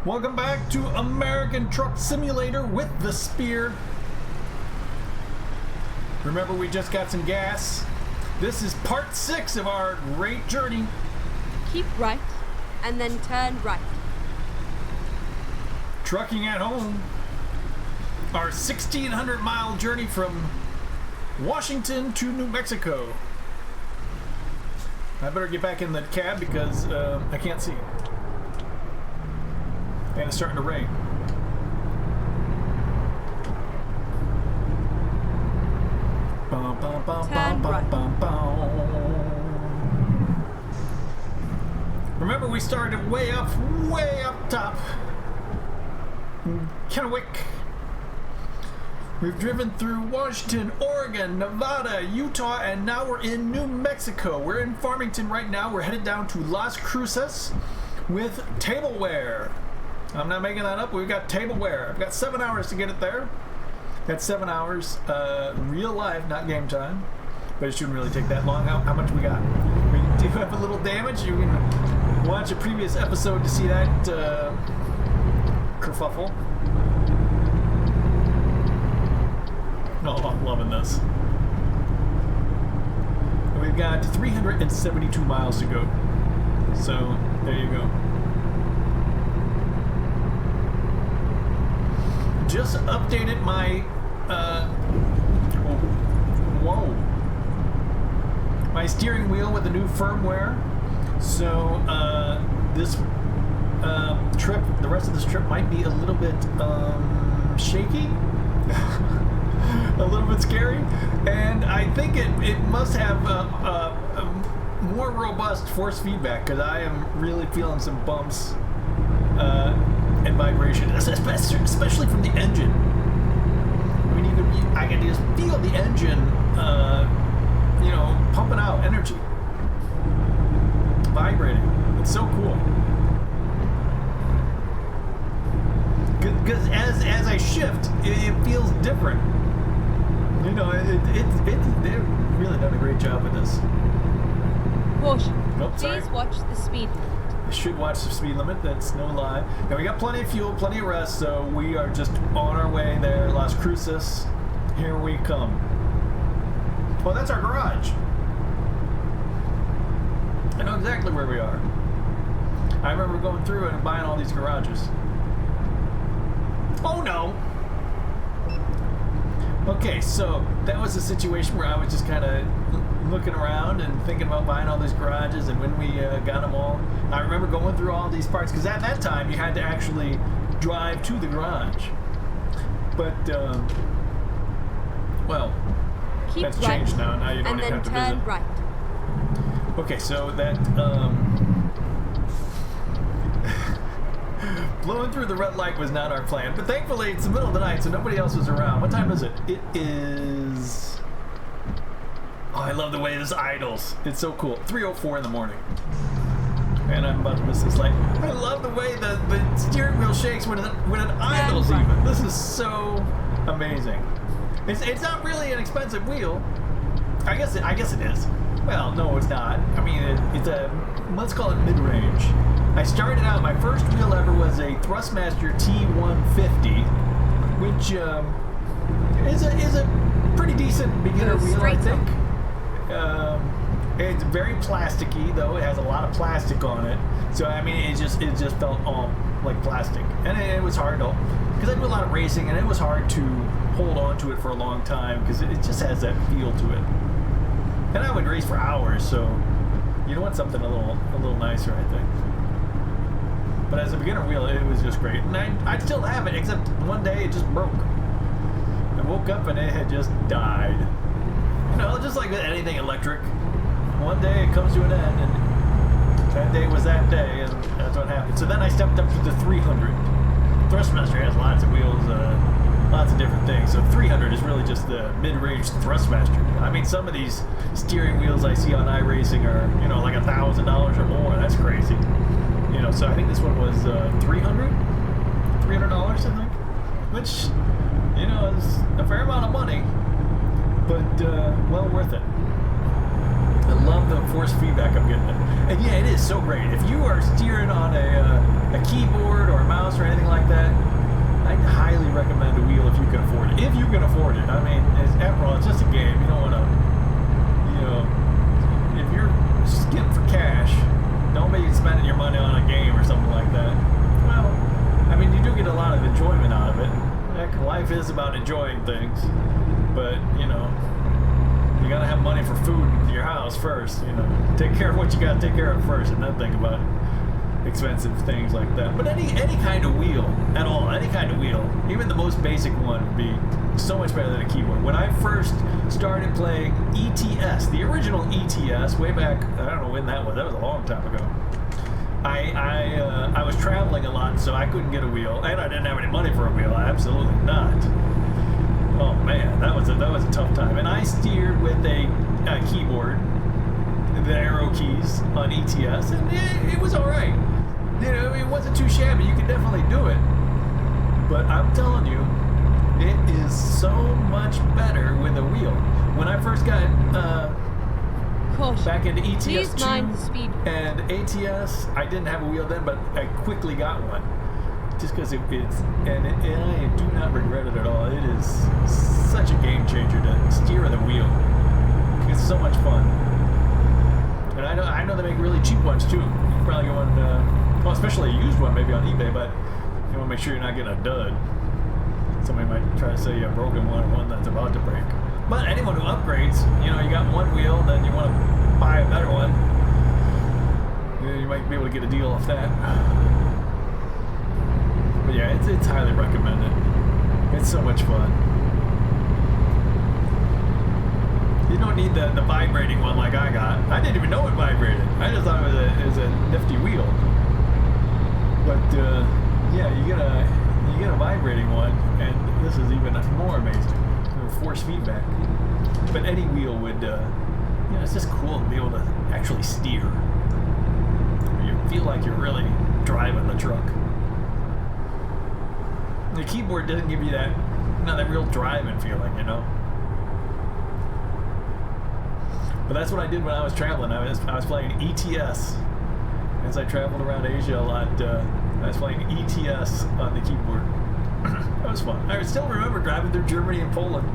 Welcome back to American Truck Simulator with the Spear. Remember, we just got some gas. This is part 6 of our great journey. Keep right, and then turn right. Trucking at home. Our 1,600-mile journey from Washington to New Mexico. I better get back in the cab because I can't see. And it's starting to rain. Turn right. Remember, we started way up top. Kennewick. We've driven through Washington, Oregon, Nevada, Utah, and now we're in New Mexico. We're in Farmington right now. We're headed down to Las Cruces with tableware. I'm not making that up. We've got tableware. I've got 7 hours to get it there. That's 7 hours, real life, not game time. But it shouldn't really take that long. How much we got? We do have a little damage. You can watch a previous episode to see that kerfuffle. No, I'm loving this. We've got 372 miles to go. So, there you go. Just updated my my steering wheel with the new firmware. So this trip, the rest of this trip might be a little bit shaky, a little bit scary, and I think it must have a more robust force feedback because I am really feeling some bumps and vibration, especially from the engine. I mean, I can just feel the engine, pumping out energy, vibrating. It's so cool. Because as I shift, it feels different. They've really done a great job with this. Caution. Oh, sorry. Please watch the speed limit. Should watch the speed limit, that's no lie. Now we got plenty of fuel, plenty of rest, so we are just on our way there. Las Cruces, here we come. Well, that's our garage. I know exactly where we are. I remember going through it and buying all these garages. Oh no! Okay, so that was a situation where I was just kind of looking around and thinking about buying all these garages, and when we got them all, I remember going through all these parts, because at that time you had to actually drive to the garage. But, well, Keep that's right, changed now. Now you don't even have to visit. And then turn right. Okay, so that, blowing through the red light was not our plan, but thankfully it's the middle of the night, so nobody else was around. What time is it? It is... Oh, I love the way this idles. It's so cool. 3:04 in the morning. And I'm about to miss this light. I love the way the steering wheel shakes when it idles even. This is so amazing. It's not really an expensive wheel. I guess it is. Well, no, it's not. I mean, it's a, let's call it mid-range. I started out, my first wheel ever was a Thrustmaster T150, which is a pretty decent beginner wheel, I think. It's very plasticky, though. It has a lot of plastic on it. So, I mean, it just felt all like plastic. And it was hard to, because I do a lot of racing, and it was hard to hold on to it for a long time, because it just has that feel to it. And I would race for hours, so you want something a little nicer, I think. But as a beginner wheel, it was just great. And I still have it, except one day it just broke. I woke up and it had just died. Just like with anything electric. One day it comes to an end, and that day was that day, and that's what happened. So then I stepped up to the 300. Thrustmaster has lots of wheels, lots of different things. So 300 is really just the mid-range Thrustmaster. I mean, some of these steering wheels I see on iRacing are, like $1,000 or more. That's crazy. So I think this one was $300, I think, which, is a fair amount of money, but well worth it. I love the force feedback I'm getting. And yeah, it is so great. If you are steering on a keyboard or a mouse or can afford it. If you can afford it. I mean, after all, it's just a game. You don't want to, you know, if you're skipping for cash, don't be spending your money on a game or something like that. Well, I mean, you do get a lot of enjoyment out of it. Heck, life is about enjoying things, but you know, you gotta have money for food in your house first. You know, take care of what you gotta take care of first, and then think about expensive things like that. But any kind of wheel at all, any kind of wheel, even the most basic one, would be so much better than a keyboard. When I first started playing ETS, the original ETS, way back, I don't know when that was. That was a long time ago. I was traveling a lot, so I couldn't get a wheel, and I didn't have any money for a wheel. Absolutely not. Oh man, that was a tough time. And I steered with a keyboard, the arrow keys on ETS, and it was all right. You know, it wasn't too shabby. You could definitely do it. But I'm telling you, it is so much better with a wheel. When I first got Caution. back into ETS Please 2 mind the speed. and ATS, I didn't have a wheel then, but I quickly got one. Just because and I do not regret it at all. It is such a game changer to steer the wheel. It's so much fun. And I know they make really cheap ones too. You can probably go on, well, especially a used one maybe on eBay, but you want to make sure you're not getting a dud. Somebody might try to sell you a broken one or one that's about to break. But anyone who upgrades, you know, you got one wheel, then you want to buy a better one. You might be able to get a deal off that. But yeah, it's highly recommended. It's so much fun. You don't need the vibrating one like I got. I didn't even know it vibrated. I just thought it was a nifty wheel. But yeah, you get a vibrating one, and this is even more amazing. Force feedback. But any wheel would, you know, it's just cool to be able to actually steer. You feel like you're really driving the truck. The keyboard doesn't give you that, you know, that real driving feeling, you know. But that's what I did when I was traveling. I was playing ETS. As I traveled around Asia a lot, I was playing ETS on the keyboard. That was fun. I still remember driving through Germany and Poland.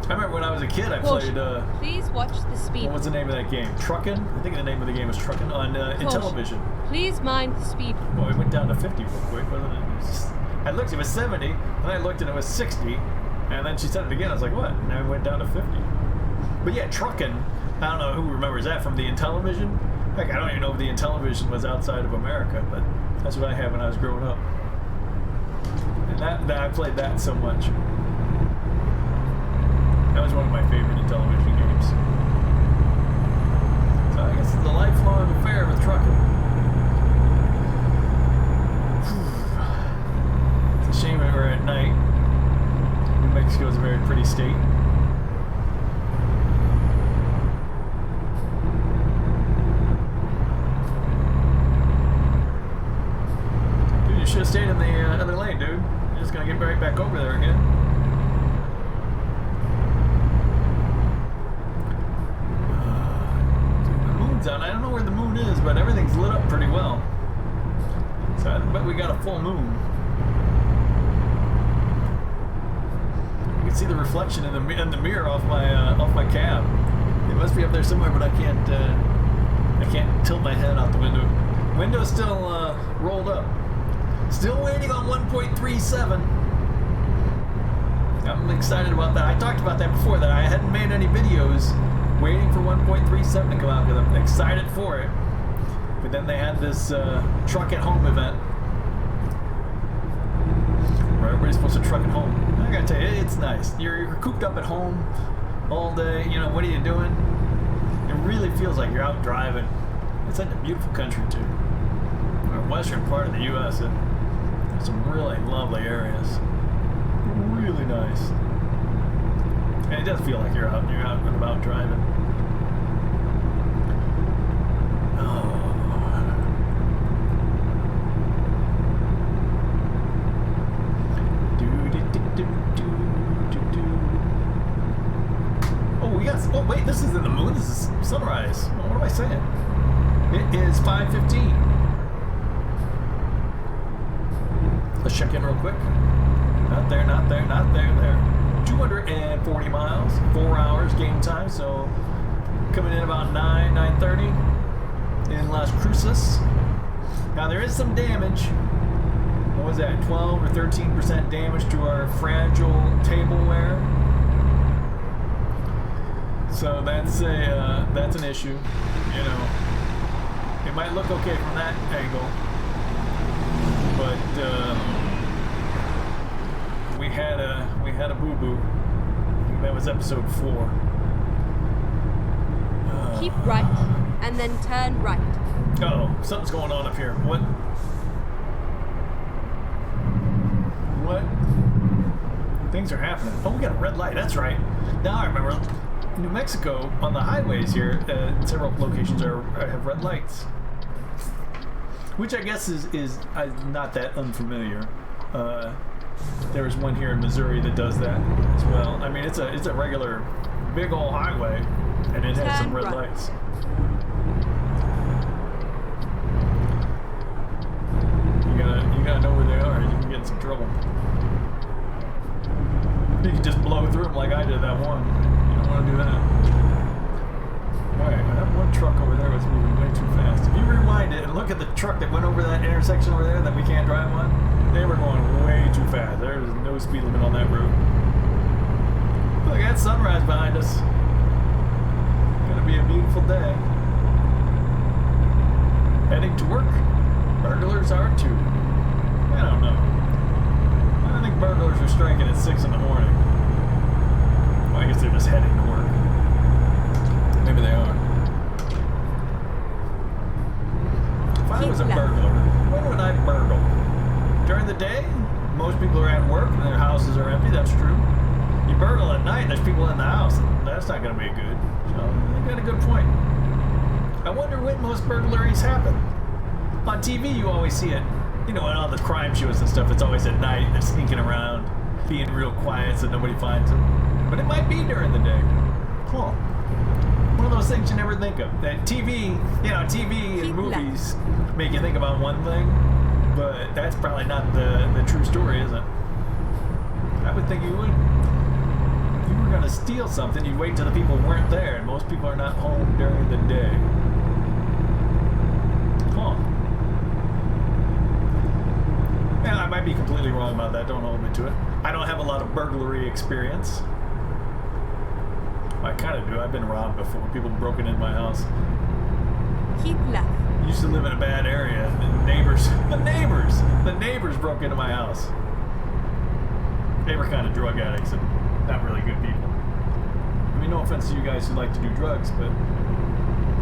I remember when I was a kid, I played, Please watch the speed. what was the name of that game? Truckin'? I think the name of the game was Truckin' on in television. Please mind the speed. Well, it went down to 50 real quick, wasn't it? It was just, I looked, it was 70, and I looked and it was 60, and then she said it again, I was like, what? And then it went down to 50. But yeah, Truckin', I don't know who remembers that from the Intellivision. Heck, I don't even know if the Intellivision was outside of America, but that's what I had when I was growing up. And that I played that so much. That was one of my favorite Intellivision games. So I guess it's a lifelong affair with trucking. It's a shame that we're at night. New Mexico is a very pretty state. Dude, you should have stayed in the other lane, dude. You're just gonna get right back over there again. Out. I don't know where the moon is, but everything's lit up pretty well. So I bet we got a full moon. You can see the reflection in the mirror off my cab. It must be up there somewhere, but I can't tilt my head out the window. Window's still rolled up. Still waiting on 1.37. I'm excited about that. I talked about that before, that I hadn't made any videos waiting for 1.37 to come out because I'm excited for it. But then they had this truck at home event where everybody's supposed to truck at home. I gotta tell you, it's nice. You're cooped up at home all day. You know, what are you doing? It really feels like you're out driving. It's such a beautiful country too. The western part of the U.S. and there's some really lovely areas. Really nice. And it does feel like you're out and about driving. Oh wait, this isn't the moon, this is sunrise. What am I saying? It is 5:15. Let's check in real quick. Not there, not there, not there, there. 240 miles, 4 hours game time, so coming in about 9:30 in Las Cruces. Now there is some damage. What was that, 12 or 13% damage to our fragile tableware? So that's an issue, you know. It might look okay from that angle, but we had a boo-boo. That was episode 4. Keep right, and then turn right. Uh-oh, something's going on up here. What? Things are happening. Oh, we got a red light. That's right. Now I remember. New Mexico, on the highways here, several locations have red lights, which I guess is not that unfamiliar. There was one here in Missouri that does that as well. I mean, it's a regular big old highway, and it has some red lights. You gotta know where they are. You can get in some trouble. You can just blow through them like I did that one. You don't want to do that. Alright, that one truck over there was moving way too fast. If you rewind it and look at the truck that went over that intersection over there that we can't drive on, they were going way too fast. There is no speed limit on that road. Look, at sunrise behind us. Gonna be a beautiful day. Heading to work. Burglars are too. I don't know. I don't think burglars are striking at 6 in the morning. Well, I guess they're just heading to work. Maybe they are. If I was a burglar, when would I burgle? During the day? Most people are at work and their houses are empty, that's true. You burgle at night, there's people in the house, and that's not going to be good. So, they got a good point. I wonder when most burglaries happen. On TV, you always see it. You know, in all the crime shows and stuff, it's always at night. They're sneaking around, being real quiet so nobody finds them. But it might be during the day. Cool. One of those things you never think of. That TV, TV and movies make you think about one thing, but that's probably not the true story, is it? I would think you would. If you were going to steal something, you'd wait till the people weren't there, and most people are not home during the day. Cool. Yeah, I might be completely wrong about that. Don't hold me to it. I don't have a lot of burglary experience. I kind of do. I've been robbed before. People broken in my house. Keep left. Used to live in a bad area. The neighbors broke into my house. They were kind of drug addicts and not really good people. I mean, no offense to you guys who like to do drugs, but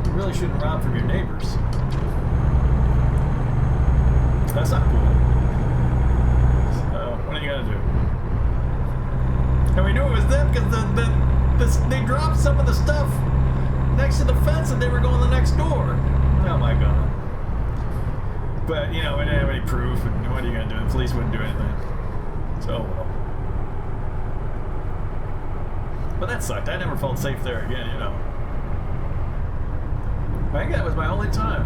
you really shouldn't rob from your neighbors. That's not cool. So, what are you gonna do? And we knew it was them because they dropped some of the stuff next to the fence and they were going the next door. Oh my god. But, you know, we didn't have any proof, and what are you gonna do? The police wouldn't do anything. So, well. But that sucked. I never felt safe there again, you know. I think that was my only time.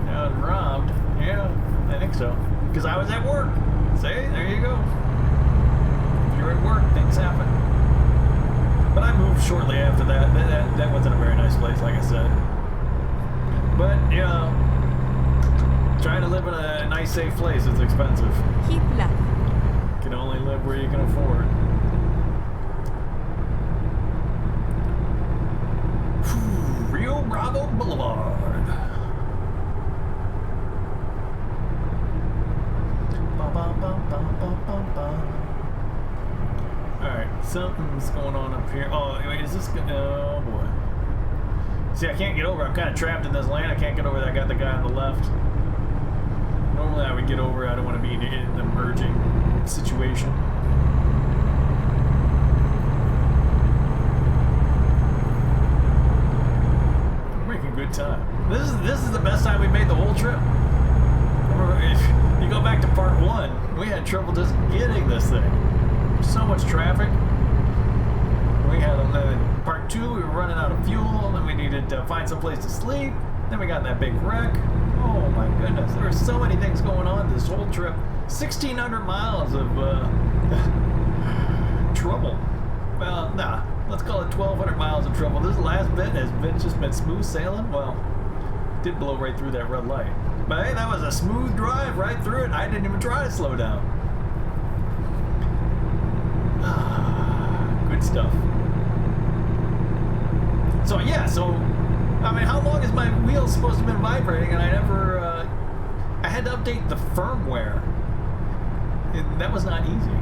I was robbed. Yeah, I think so. Because I was at work. See, there you go. If you're at work, things happen. But I moved shortly after that. That wasn't a very nice place, like I said. But, you know, trying to live in a nice, safe place is expensive. Keep left. You can only live where you can afford. Rio Bravo Boulevard. Alright, something's going on up here. Oh, wait, is this good? Oh boy. See, I can't get over. I'm kind of trapped in this lane. I can't get over. I got the guy on the left. Normally I would get over. I don't want to be in an merging situation. Good time. This is the best time we made the whole trip. Remember, if you go back to part 1, we had trouble just getting this thing. So much traffic. We had part 2, we were running out of fuel, and we needed to find some place to sleep. Then we got that big wreck. Oh my goodness, there were so many things going on this whole trip. 1,600 miles of trouble. Well, nah, let's call it 1,200 miles of trouble. This last bit has just been smooth sailing. Well, did blow right through that red light. But hey, that was a smooth drive right through it. I didn't even try to slow down. Good stuff. So yeah, I mean, how long is my wheel supposed to have been vibrating? And I had to update the firmware. That was not easy.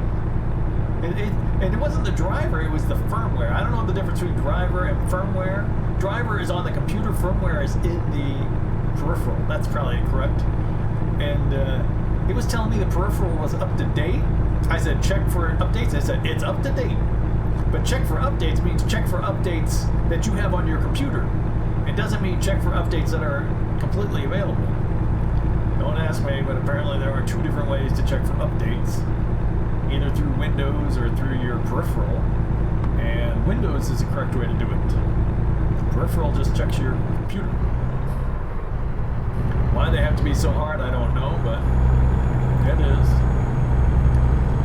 And it wasn't the driver, it was the firmware. I don't know the difference between driver and firmware. Driver is on the computer, firmware is in the peripheral. That's probably correct. And it was telling me the peripheral was up to date. I said, check for updates. It said, it's up to date. But check for updates means check for updates that you have on your computer. It doesn't mean check for updates that are completely available. Don't ask me, but apparently there are 2 different ways to check for updates. Either through Windows or through your peripheral. And Windows is the correct way to do it. Peripheral just checks your computer. Why they have to be so hard, I don't know, but it is.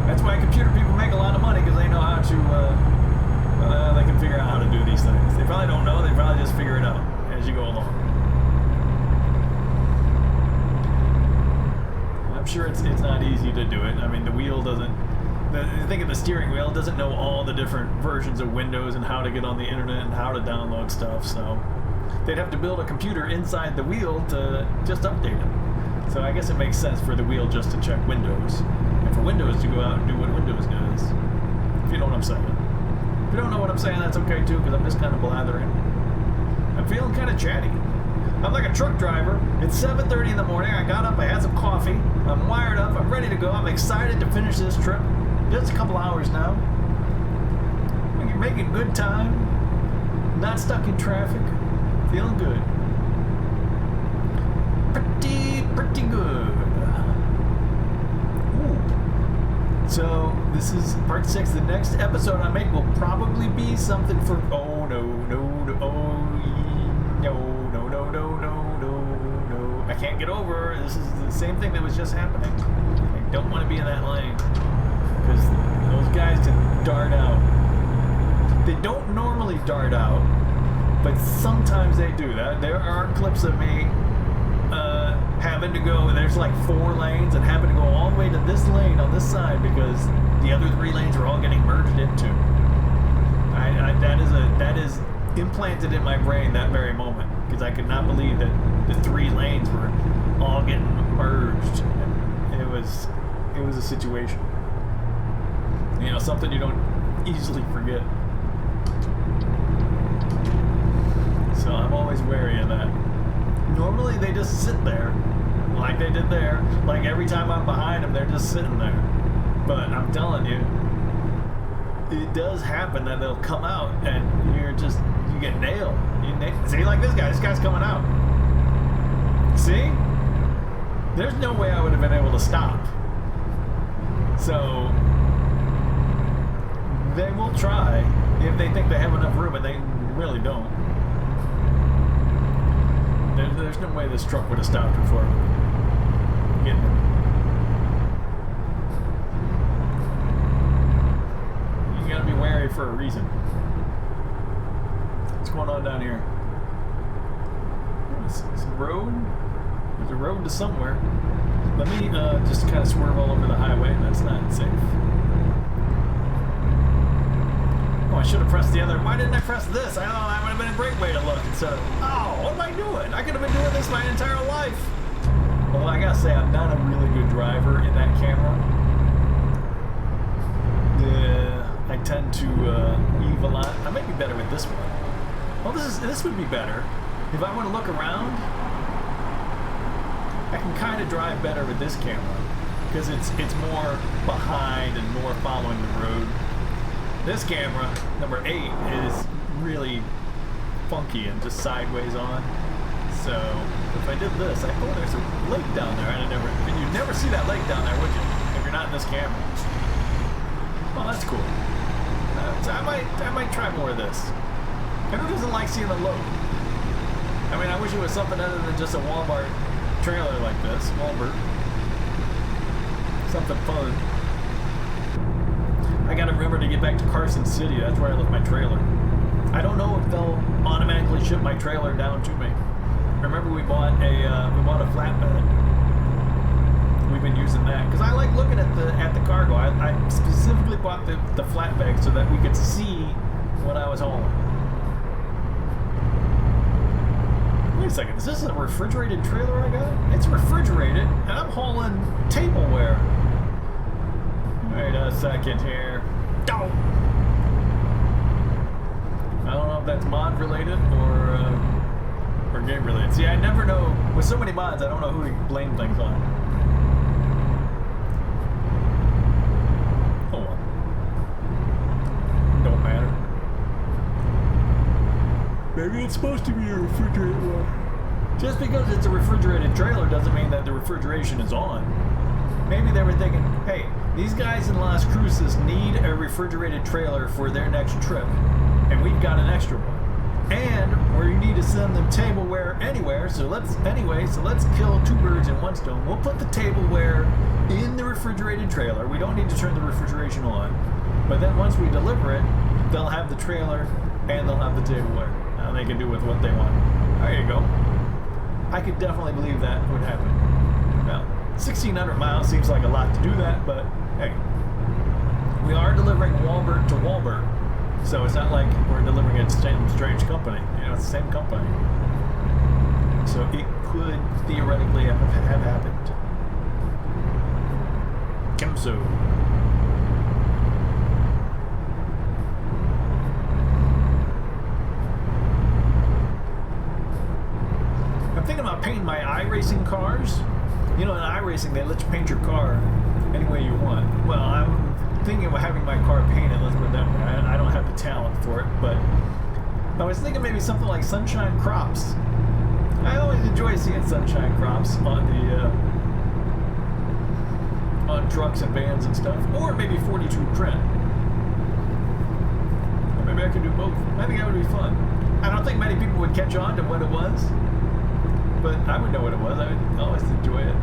That's why computer people make a lot of money, because they know how to, they can figure out how to do these things. They probably don't know, they probably just figure it out as you go along. I'm sure it's not easy to do it. I mean, the wheel doesn't, think of the steering wheel, doesn't know all the different versions of Windows and how to get on the internet and how to download stuff, so they'd have to build a computer inside the wheel to just update it. So I guess it makes sense for the wheel just to check Windows, and for Windows to go out and do what Windows does, if you know what I'm saying. If you don't know what I'm saying, that's okay too, because I'm just kind of blathering. I'm feeling kind of chatty. I'm like a truck driver. It's 7:30 in the morning. I got up, I had some coffee. I'm wired up, I'm ready to go. I'm excited to finish this trip. Just a couple hours now. We're making good time. Not stuck in traffic. Feeling good. Pretty good. Ooh. So, this is part 6. The next episode I make will probably be something for... Oh, no. I can't get over. This is the same thing that was just happening. I don't want to be in that lane. Because those guys can dart out. They don't normally dart out, but sometimes they do. There are clips of me having to go, there's like 4 lanes, and having to go all the way to this lane on this side because the other 3 lanes are all getting merged into. That is implanted in my brain that very moment, because I could not believe that the 3 lanes were all getting merged. It was a situation. You know, something you don't easily forget. So I'm always wary of that. Normally they just sit there, like they did there. Like every time I'm behind them, they're just sitting there. But I'm telling you, it does happen that they'll come out and you get nailed. See, like this guy's coming out. See? There's no way I would have been able to stop. So they will try if they think they have enough room, but they really don't. There's no way this truck would have stopped before getting it. You gotta be wary for a reason. What's going on down here? It's a road. There's a road to somewhere. Let me just kind of swerve all over the highway. That's not safe. Oh, I should have pressed the other. Why didn't I press this? I thought that would have been a great way to look instead of, oh, what am I doing? I could have been doing this my entire life. Well, I gotta say, I'm not a really good driver in that camera. I tend to weave a lot. I might be better with this one. Well, this would be better. If I want to look around, I can kind of drive better with this camera because it's more behind and more following the road. This camera, number 8, is really funky and just sideways on. So if I did this, oh, there's a lake down there. And you'd never see that lake down there, would you? If you're not in this camera. Well, that's cool. I might try more of this. And who doesn't like seeing the load? I mean, I wish it was something other than just a Walmart trailer like this. Walmart. Something fun. I gotta remember to get back to Carson City. That's where I left my trailer. I don't know if they'll automatically ship my trailer down to me. Remember, we bought a flatbed. We've been using that because I like looking at the cargo. I specifically bought the flatbed so that we could see what I was hauling. Wait a second, is this a refrigerated trailer I got? It's refrigerated, and I'm hauling tableware. Wait a second here. Oh! I don't know if that's mod related or game related. See, I never know. With so many mods, I don't know who to blame things on. Oh well. Don't matter. Maybe it's supposed to be a refrigerated one. Just because it's a refrigerated trailer doesn't mean that the refrigeration is on. Maybe they were thinking, hey, these guys in Las Cruces need a refrigerated trailer for their next trip, and we've got an extra one. And we need to send them tableware anywhere, so let's kill two birds in one stone. We'll put the tableware in the refrigerated trailer. We don't need to turn the refrigeration on. But then once we deliver it, they'll have the trailer and they'll have the tableware. And they can do with what they want. There you go. I could definitely believe that would happen. Now, 1,600 miles seems like a lot to do that, but hey, we are delivering Walmart to Walmart. So it's not like we're delivering it to some strange company. You know, it's the same company. So it could theoretically have happened. Kimso. I'm thinking about painting my iRacing cars. You know, in iRacing, they let you paint your car any way you want. Well, I'm thinking of having my car painted, let's put it that way. I don't have the talent for it, but I was thinking maybe something like Sunshine Crops. I always enjoy seeing Sunshine Crops on the on trucks and vans and stuff, or maybe 42 print. Or maybe I could do both. I think that would be fun. I don't think many people would catch on to what it was, but I would know what it was. I would always enjoy it.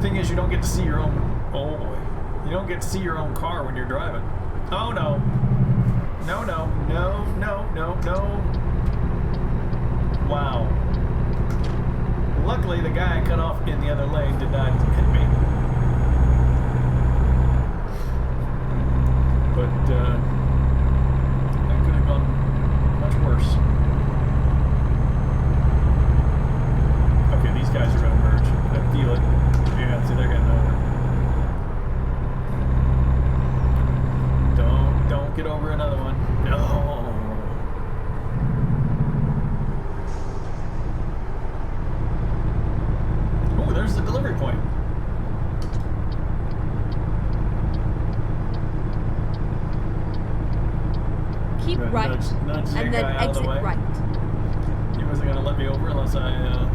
Thing is, you don't get to see your own. Oh boy. You don't get to see your own car when you're driving. Oh no. No, no, no, no, no, no. Wow. Luckily, the guy cut off in the other lane did not hit me. But, that could have gone much worse. Okay, these guys are going to merge. I feel it. Yeah, see, they're getting over. Don't get over another one. No. Oh, there's the delivery point. Keep right, nudge and then exit right. He wasn't going to let me over unless I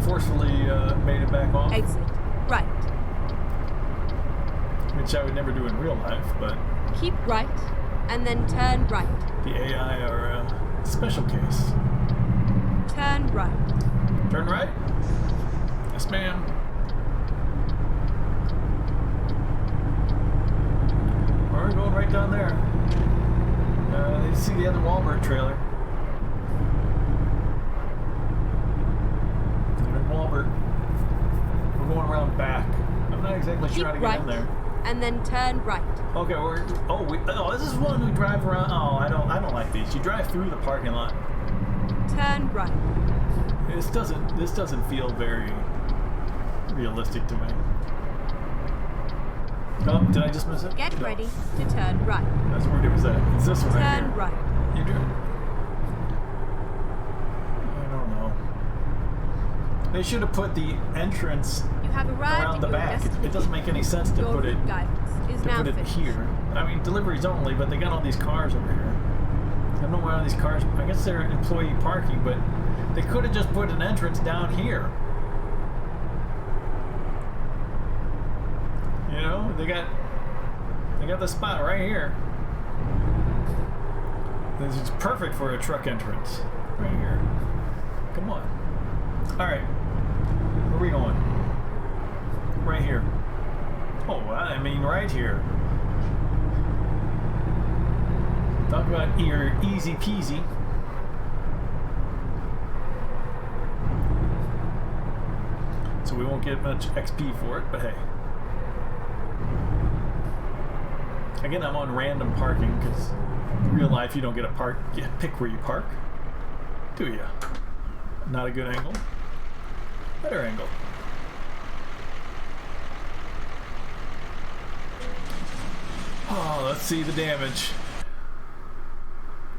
forcefully made it back off. Exit right. Which I would never do in real life, but keep right, and then turn right. The AI are a special case. Turn right. Turn right? Yes, ma'am. We're going right down there. You see the other Walmart trailer. There's Walmart. We're going around back. I'm not exactly sure how to get in there. And then turn right. Okay, this is one we drive around. Oh, I don't like these. You drive through the parking lot. Turn right. This doesn't feel very realistic to me. Oh, did I just miss it? Get ready to turn right. That's where it was at. It's this one right here. Turn right. You do. I don't know. They should have put the entrance You have arrived around the back. It doesn't make any sense to put it here. I mean, deliveries only, but they got all these cars over here. I don't know why all these cars. I guess they're employee parking, but they could have just put an entrance down here. You know, they got the spot right here. This is perfect for a truck entrance. Right here. Come on. All right. Where are we going? Right here. Oh, I mean right here. Talk about your easy peasy. So we won't get much XP for it, but hey. Again, I'm on random parking because in real life you don't get to pick where you park, do you? Not a good angle. Better angle. Oh, let's see the damage.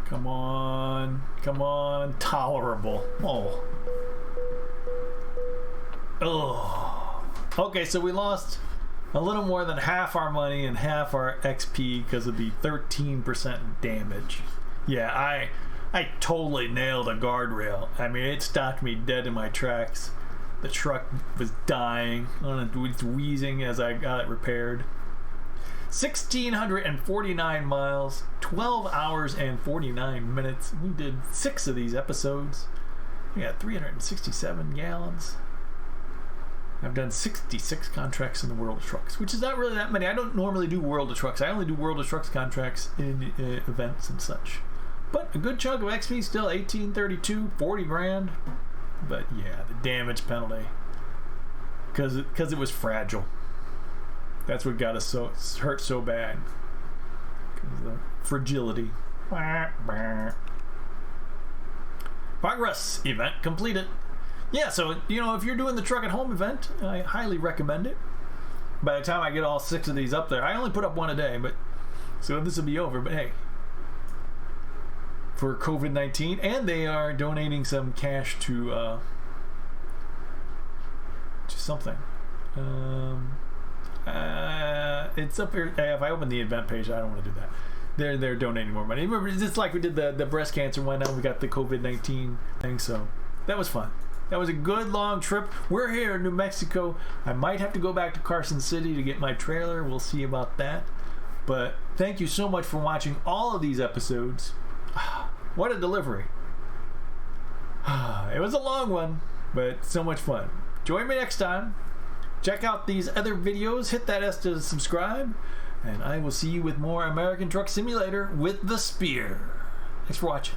Come on. Come on. Tolerable. Oh. Oh. Okay, so we lost a little more than half our money and half our XP because of the 13% damage. Yeah, I totally nailed a guardrail. I mean, it stopped me dead in my tracks. The truck was dying. It was wheezing as I got it repaired. 1,649 miles, 12 hours and 49 minutes. We did 6 of these episodes. We got 367 gallons. I've done 66 contracts in the World of Trucks, which is not really that many. I don't normally do World of Trucks. I only do World of Trucks contracts in events and such. But a good chunk of XP still, 1832, 40 grand. But yeah, the damage penalty, because it was fragile. That's what got us hurt so bad. Because the fragility. Progress event completed. Yeah, so if you're doing the truck at home event, I highly recommend it. By the time I get all 6 of these up there, I only put up 1 a day, but so this will be over. But hey, for COVID-19, and they are donating some cash to something. It's up here. If I open the event page, I don't want to do that. They're donating more money. Remember, it's just like we did the breast cancer one. Now we got the COVID-19 thing, so that was fun. That was a good long trip. We're here in New Mexico. I might have to go back to Carson City to get my trailer. We'll see about that. But thank you so much for watching all of these episodes. What a delivery. It was a long one, but so much fun. Join me next time. Check out these other videos. Hit that S to subscribe. And I will see you with more American Truck Simulator with the Spear. Thanks for watching.